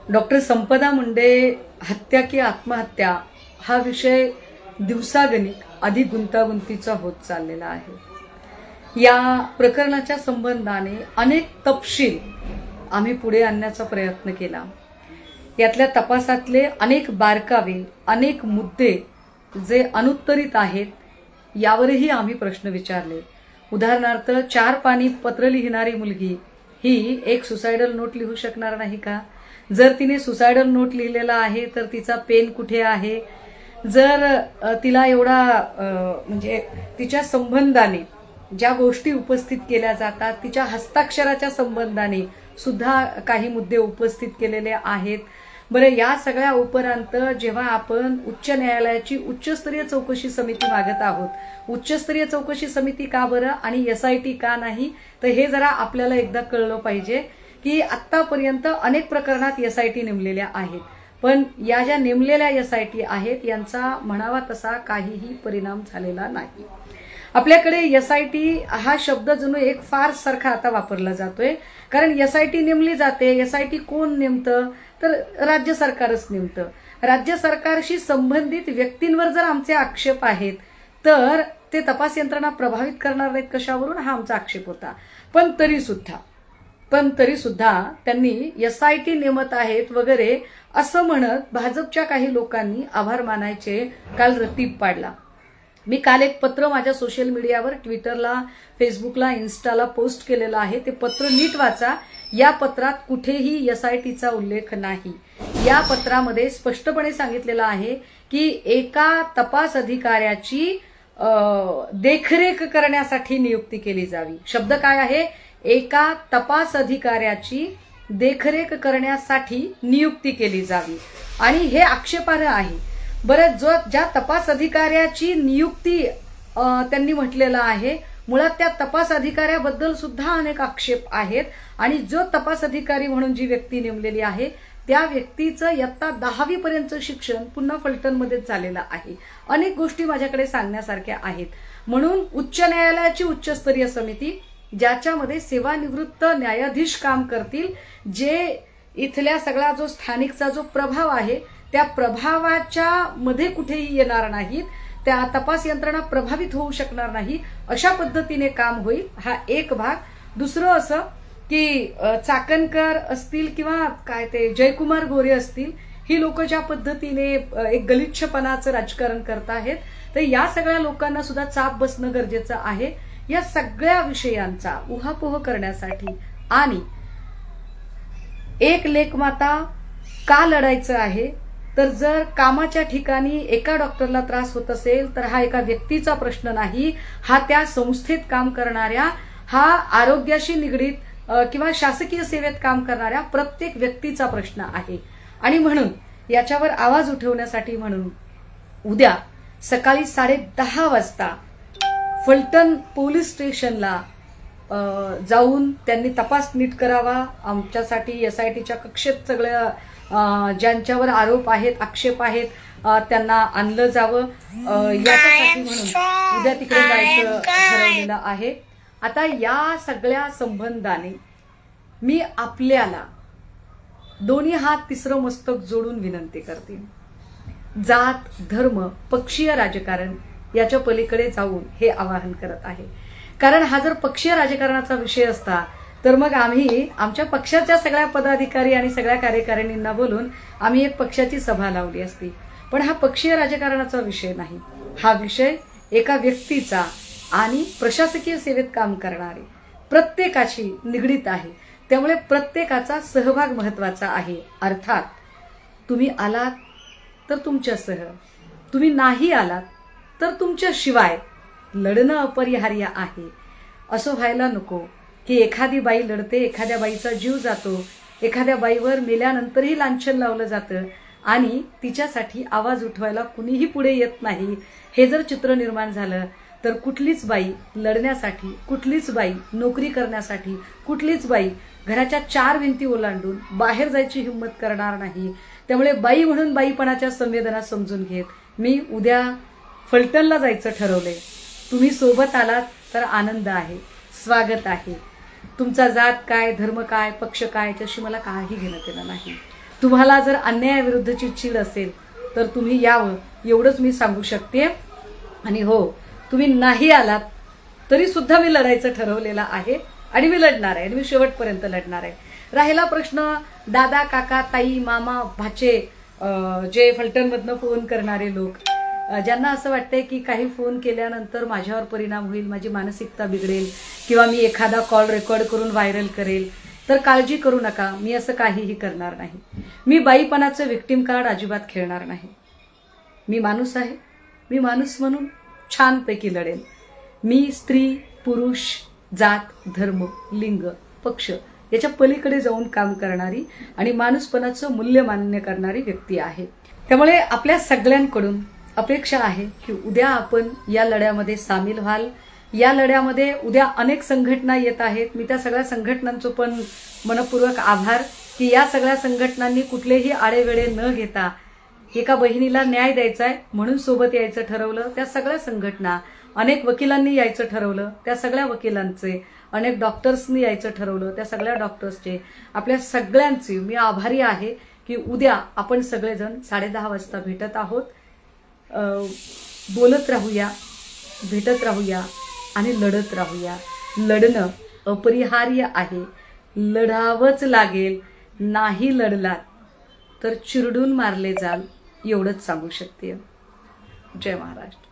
Doctor संपदा मुंडे हत्या की आत्महत्या हा विषय दिवसागणिक अधिक गुंतागुंतीचा होत चाललेला आहे। या प्रकरणाच्या संबंधाने अनेक तपशील आम्ही पुढे आणण्याचा प्रयत्न केला। यातल्या तपासातले अनेक बारकावे, अनेक मुद्दे जे अनुत्तरित आहेत यावरही आम्ही प्रश्न विचारले। उदाहरणार्थ 4 पानी पत्र लिहिणारी मुलगी ही एक सुसाइडल नोट लिहू शकणार नाही का? जर तिने सुसाइडल नोट लिहिलेला आहे तर तिचा पेन कुठे आहे? जर तिला एवढा म्हणजे तिच्या संबंधाने ज्या गोष्टी उपस्थित केल्या जातात, तिच्या हस्ताक्षराच्या संबंधाने सुद्धा काही मुद्दे उपस्थित केलेले आहेत। बरं, या सगळ्या उपरांत जेव्हा आपण उच्च न्यायालयाची उच्चस्तरीय चौकशी समिती मागत आहोत, उच्चस्तरीय चौकशी समिती का बरं आणि SIT का नाही, तर हे जरा आपल्याला एकदा कळलं पाहिजे की आतापर्यंत अनेक प्रकरणात SIT नेमलेल्या आहेत, पण या ज्या नेमलेल्या SIT आहेत यांचा म्हणावा तसा काहीही परिणाम झालेला नाही। आपल्याकडे SIT हा शब्द जणू एक फार सारखा आता वापरला जातोय, कारण SIT नेमली जाते। SIT कोण नेमतं? तर राज्य सरकारच नेमतं। राज्य सरकारशी संबंधित व्यक्तींवर जर आमचे आक्षेप आहेत तर ते तपास यंत्रणा प्रभावित करणार नाहीत कशावरून, हा आमचा आक्षेप होता। पण तरी सुद्धा त्यांनी SIT नेमत आहेत वगैरे असं म्हणत भाजपच्या काही लोकांनी आभार मानायचे काल रतीब पाडला। मी काल एक पत्र माझ्या सोशल मीडियावर, ट्विटरला, फेसबुकला, इन्स्टाला पोस्ट केलेलं आहे। ते पत्र नीट वाचा। या पत्रात कुठेही SITचा उल्लेख नाही। या पत्रामध्ये स्पष्टपणे सांगितलेलं आहे की एका तपास अधिकाऱ्याची देखरेख करण्यासाठी नियुक्ती केली जावी। शब्द काय आहे? एका तपास अधिकाऱ्याची देखरेख करण्यासाठी नियुक्ती केली जावी, आणि हे आक्षेपार्ह आहे। बरं, ज्या तपास अधिकाऱ्याची नियुक्ती त्यांनी म्हटलेलं आहे, मुळात त्या तपास अधिकाऱ्याबद्दल सुद्धा अनेक आक्षेप आहेत, आणि जो तपास अधिकारी म्हणून जी व्यक्ती नेमलेली आहे त्या व्यक्तीचं इयत्ता 10वी पर्यंत शिक्षण पुन्हा फलटणमध्येच झालेलं आहे। अनेक गोष्टी माझ्याकडे सांगण्यासारख्या आहेत। म्हणून उच्च न्यायालयाची उच्चस्तरीय समिती ज्याच्यामध्ये सेवानिवृत्त न्यायाधीश काम करतील, जे इथल्या सगळा जो स्थानिकचा जो प्रभाव आहे त्या प्रभावाच्या मध्ये कुठेही येणार नाहीत, त्या तपास यंत्रणा प्रभावित होऊ शकणार नाही, अशा पद्धतीने काम होईल। हा एक भाग। दुसरं असं की चाकणकर असतील किंवा काय ते जयकुमार गोरे असतील, ही लोक ज्या पद्धतीने एक गलिच्छपणाचं राजकारण करत आहेत, तर या सगळ्या लोकांना सुद्धा चाप बसणं गरजेचं आहे। या सगळ्या विषयांचा उहापोह करण्यासाठी आणि एक लेकमाता का लढायचं आहे, तर जर कामाच्या ठिकाणी एका डॉक्टरला त्रास होत असेल तर हा एका व्यक्तीचा प्रश्न नाही, हा त्या संस्थेत काम करणाऱ्या, हा आरोग्याशी निगडीत किंवा शासकीय सेवेत काम करणाऱ्या प्रत्येक व्यक्तीचा प्रश्न आहे। आणि म्हणून याच्यावर आवाज उठवण्यासाठी म्हणून उद्या सकाळी 10:30 वाजता फलटण पोलीस स्टेशनला जाऊन त्यांनी तपास नीट करावा। आमच्यासाठी SITच्या कक्षेत सगळ्या ज्यांच्यावर आरोप आहेत, आक्षेप आहेत, त्यांना आणलं जावं, याच्यासाठी म्हणून उद्या तिकडे जायचं ठरवलेलं आहे। आता या सगळ्या संबंधाने मी आपल्याला दोन्ही हात तिसरं मस्तक जोडून विनंती करते, जात, धर्म, पक्षीय राजकारण याच्या पलीकडे जाऊन हे आवाहन करत आहे। कारण हा जर पक्षीय राजकारणाचा विषय असता तर मग आम्ही आमच्या पक्षाच्या सगळ्या पदाधिकारी आणि सगळ्या कार्यकारिणींना बोलून आम्ही एक पक्षाची सभा लावली असती, पण हा पक्षीय राजकारणाचा विषय नाही। हा विषय एका व्यक्तीचा आणि प्रशासकीय सेवेत काम करणारे प्रत्येकाशी निगडीत आहे। त्यामुळे प्रत्येकाचा सहभाग महत्वाचा आहे। अर्थात तुम्ही आलात तर तुमच्यासह, तुम्ही नाही आलात तर तुमच्याशिवाय लढणं अपरिहार्य आहे। असं व्हायला नको की एखादी बाई लढते, एखाद्या बाईचा जीव जातो, एखाद्या बाईवर मेल्यानंतरही लांछन लावलं जातं आणि तिच्यासाठी आवाज उठवायला कुणीही पुढे येत नाही। हे जर चित्र निर्माण झालं तर कुठलीच बाई लढण्यासाठी, कुठलीच बाई नोकरी करण्यासाठी, कुठलीच बाई घराच्या 4 भिंती ओलांडून बाहेर जायची हिंमत करणार नाही। त्यामुळे बाई म्हणून बाईपणाच्या संवेदना समजून घेत मी उद्या फलटणला जायचं ठरवलंय। तुम्ही सोबत आलात तर आनंद आहे, स्वागत आहे। तुमचा जात काय, धर्म काय, पक्ष काय याच्याशी मला काही घेणं देणं नाही। तुम्हाला जर अन्यायाविरुद्धची चीड असेल तर तुम्ही यावं, एवढंच मी सांगू शकते. आणि हो, तुम्ही नाही आलात तरी सुद्धा मी लढायचं ठरवलेलं आहे आणि मी लढणार आहे आणि मी शेवटपर्यंत लढणार आहे. राहिला प्रश्न दादा, काका, ताई, मामा, भाचे, जे फलटणमधनं फोन करणारे लोक, ज्यांना असं वाटतंय की काही फोन केल्यानंतर माझ्यावर परिणाम होईल, माझी मानसिकता बिघडेल किंवा मी एखादा कॉल रेकॉर्ड करून व्हायरल करेल, तर काळजी करू नका. मी असं काहीही करणार नाही. मी बाईपणाचं विक्टिम कार्ड अजिबात खेळणार नाही. मी माणूस आहे. मी माणूस म्हणून छानपैकी लढेल. मी स्त्री, पुरुष, जात, धर्म, लिंग, पक्ष याच्या पलीकडे जाऊन काम करणारी आणि माणूसपणाचं मूल्य मान्य करणारी व्यक्ती आहे. त्यामुळे आपल्या सगळ्यांकडून अपेक्षा आहे की उद्या आपण या लढ्यामध्ये सामील व्हाल. या लढ्यामध्ये उद्या अनेक संघटना येत आहेत. मी त्या सगळ्या संघटनांचं पण मनपूर्वक आभार की या सगळ्या संघटनांनी कुठलेही आडेवेडे न घेता एका बहिणीला न्याय द्यायचा आहे म्हणून सोबत यायचं ठरवलं. त्या सगळ्या संघटना, अनेक वकिलांनी यायचं ठरवलं, त्या सगळ्या वकिलांचे, अनेक डॉक्टर्सनी यायचं ठरवलं, त्या सगळ्या डॉक्टर्सचे, आपल्या सगळ्यांचे मी आभारी आहे की उद्या आपण सगळेजण 10:30 वाजता भेटत आहोत. बोलत राहूया, भेटत राहूया आणि लढत राहूया. लढणं अपरिहार्य आहे. लढावंच लागेल. नाही लढलात तर चिरडून मारले जाल, एवढंच सांगू शकते. जय महाराष्ट्र.